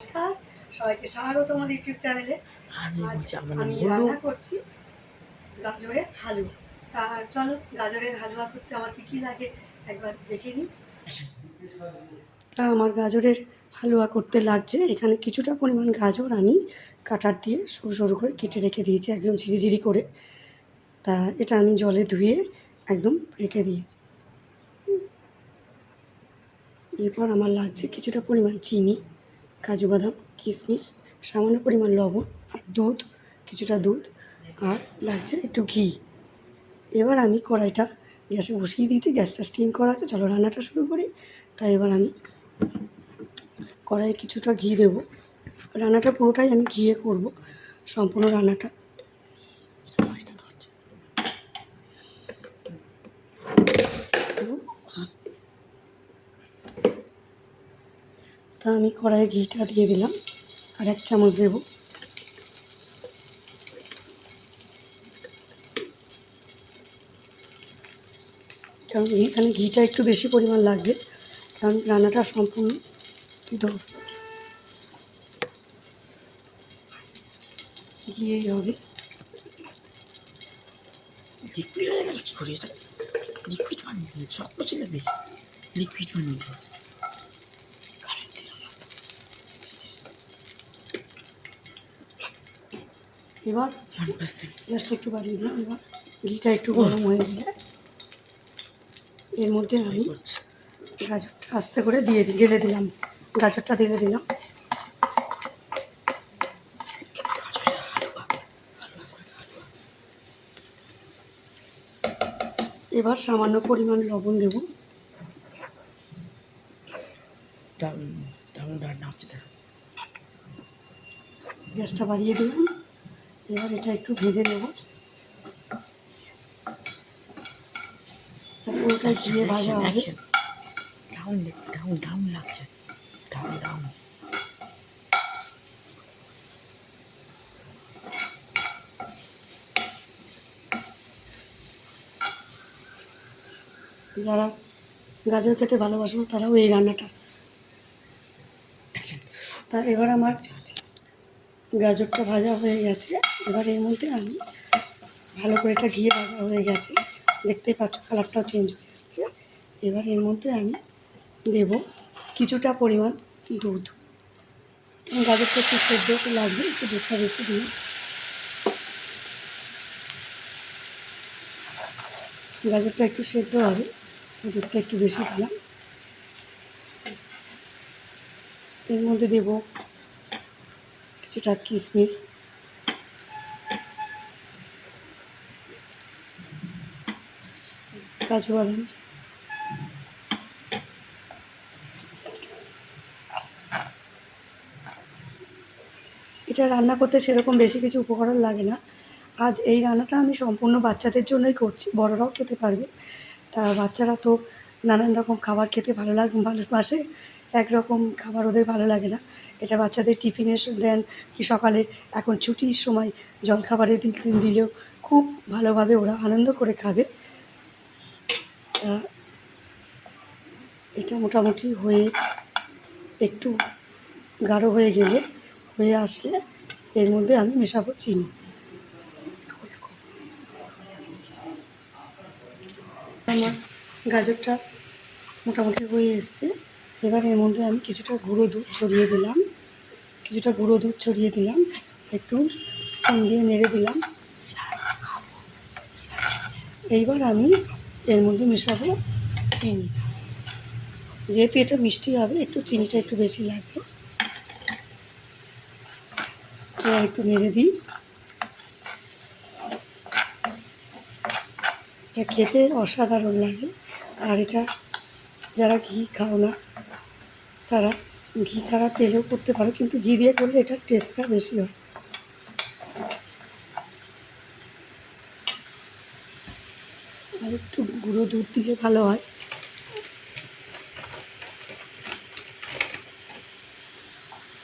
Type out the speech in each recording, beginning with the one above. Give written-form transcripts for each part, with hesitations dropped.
নমস্কার, সবাইকে স্বাগত আমার ইউটিউব চ্যানেলে। আজ আমি রান্না করছি গাজরের হালুয়া। তা চলো গাজরের হালুয়া করতে আমার কী কী লাগে একবার দেখে নিই। তা আমার গাজরের হালুয়া করতে লাগছে এখানে কিছুটা পরিমাণ গাজর আমি কাটার দিয়ে সরু সরু করে কেটে রেখে দিয়েছি একদম ঝিরিঝিরি করে। তা এটা আমি জলে ধুয়ে একদম রেখে দিয়েছি। এরপর আমার লাগছে কিছুটা পরিমাণ চিনি, কাজু বাদাম, কিশমিশ, সামান্য পরিমাণ লবণ আর দুধ, কিছুটা দুধ, আর লাগছে একটু ঘি। এবার আমি কড়াইটা গ্যাসে বসিয়ে দিয়েছি, গ্যাসটা স্টিম করা আছে, চলো রান্নাটা শুরু করি। তাই এবার আমি কড়াইয়ে কিছুটা ঘি দেবো। রান্নাটা পুরোটাই আমি ঘিয়ে করব, সম্পূর্ণ রান্নাটা। তা আমি কড়াইয়ে ঘিটা দিয়ে দিলাম, আর 1 চামচ দেবো। কারণ এখানে ঘিটা একটু বেশি পরিমাণ লাগবে, কারণ রান্নাটা সম্পূর্ণ ঘিয়েই হবে। লিকুইড হয়ে গেল কী করে? এটা লিকুইড বানিয়ে ফেলেছে, সব ছিল বেশি লিকুইড বানিয়ে ফেলেছে। এবার 1%। গ্যাসটা একটু বাড়িয়ে দিলাম। এবার ঘিটা একটু গরম হয়ে গেলে এর মধ্যে আমি গাজরটা আস্তে করে ঢেলে দিলাম। গাজরটা ঢেলে দিলাম। এবার সামান্য পরিমাণ লবণ দেব। গ্যাসটা বাড়িয়ে দিলাম। এবার এটা একটু ভেজে নেব। পুরোটা ঘিয়ে ভাজা হবে। ডাউন লাগছে, ডাউন। যারা গাজর খেতে ভালোবাসো তারাও এই রান্নাটা। তা এবার আমার গাজরটা ভাজা হয়ে গেছে। এবার এর মধ্যে আমি ভালো করে এটা ঘিয়ে ভাজা হয়ে গেছে, দেখতেই পাচ্ছ কালারটাও চেঞ্জ হয়ে এসছে। এবার এর মধ্যে আমি দেব কিছুটা পরিমাণ দুধ। গাজরটা একটু সেদ্ধ লাগবে, একটু দুধটা বেশি দিই। গাজরটা একটু সেদ্ধ হবে, দুধটা একটু বেশি দিলাম। এর মধ্যে দেব কিছুটা কিশমিশ, কাজু বাদাম, এটা রান্না করতে সেরকম বেশি কিছু উপকরণ লাগে না। আজ এই রান্নাটা আমি সম্পূর্ণ বাচ্চাদের জন্যই করছি, বড়রাও খেতে পারবে। তা বাচ্চারা তো নানান রকম খাবার খেতে ভালোবাসে, একরকম খাবার ওদের ভালো লাগে না। এটা বাচ্চাদের টিফিনে দেন কি সকালে এখন ছুটির সময় জলখাবারে দিলেও খুব ভালোভাবে ওরা আনন্দ করে খাবে। তা এটা মোটামুটি হয়ে একটু গাঢ় হয়ে আসলে এর মধ্যে আমি মেশাবো চিনি। আমার গাজরটা মোটামুটি হয়ে এসছে। এবার এর মধ্যে আমি কিছুটা গুঁড়ো দুধ ছড়িয়ে দিলাম, একটু স্পুন দিয়ে নেড়ে দিলাম। এইবার আমি এর মধ্যে মেশাবো চিনি। যেহেতু এটা মিষ্টি হবে, একটু চিনিটা একটু বেশি লাগবে। এবার একটু নেড়ে দিই। এটা খেতে অসাধারণ লাগে। আর এটা যারা ঘি খাও না তারা ঘি ছাড়া তেলেও করতে পারো, কিন্তু ঘি দিয়ে করলে এটার টেস্টটা বেশি হয়। আর একটু গুঁড়ো দুধ দিলে ভালো হয়।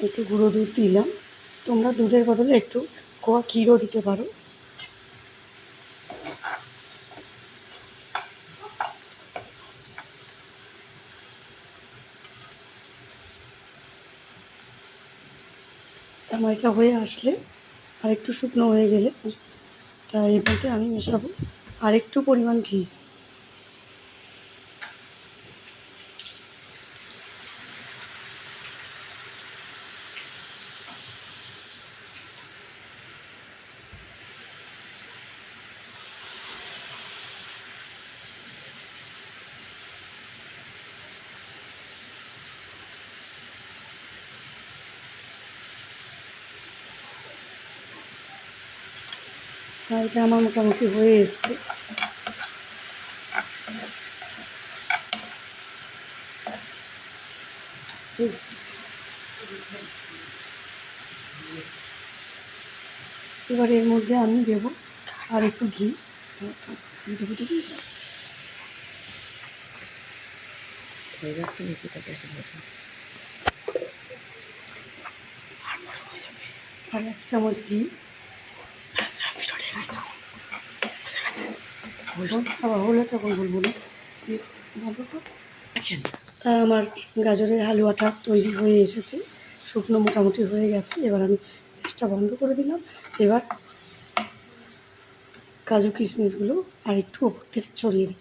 একটু গুঁড়ো দুধ দিলাম, তোমরা দুধের বদলে একটু ক্ষীরও দিতে পারো। আমার এটা হয়ে আসলে আর একটু শুকনো হয়ে গেলে তা এই মধ্যে আমি মেশাবো আর একটু পরিমাণ ঘি। আর এটা আমার মোটামুটি হয়ে এসছে। এবার এর মধ্যে আমি দেবো আর একটু ঘি। হয়ে যাচ্ছে লিকুইডটাকে একটা মতো আর বড় হয়ে যাবে। আর 1 চামচ ঘি। ভিডিওটা এখানে থাম। আবার হলে তখন বলবো না। অ্যাকশন। আমার গাজরের হালুয়াটা তৈরি হয়ে এসেছে, শুকনো মোটামুটি হয়ে গেছে। এবার আমি গ্যাসটা বন্ধ করে দিলাম। এবার কাজু কিশমিশগুলো আর একটু ওপর থেকে ছড়িয়ে দিই।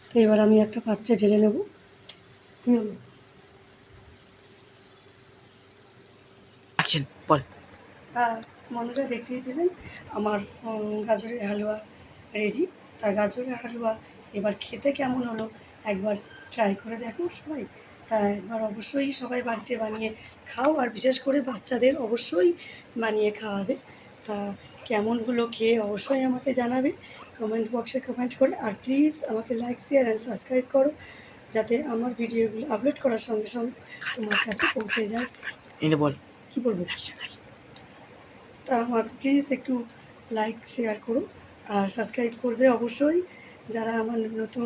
তো এবার আমি একটা পাত্রে ঢেলে নেব। কী হলো? অ্যাকশন বল। বন্ধুরা দেখতেই পেলেন আমার গাজরের হালুয়া রেডি। তা গাজরের হালুয়া এবার খেতে কেমন হলো একবার ট্রাই করে দেখো সবাই। তা একবার অবশ্যই সবাই বাড়িতে বানিয়ে খাও, আর বিশেষ করে বাচ্চাদের অবশ্যই বানিয়ে খাওয়াবে। তা কেমন হলো খেয়ে অবশ্যই আমাকে জানাবে কমেন্ট বক্সে কমেন্ট করে। আর প্লিজ আমাকে লাইক, শেয়ার অ্যান্ড সাবস্ক্রাইব করো, যাতে আমার ভিডিওগুলো আপলোড করার সঙ্গে সঙ্গে তোমার কাছে পৌঁছে যায়। এটা বল। কী বলবো? তা আমাকে প্লিজ একটু লাইক শেয়ার করো আর সাবস্ক্রাইব করবে অবশ্যই যারা আমার নতুন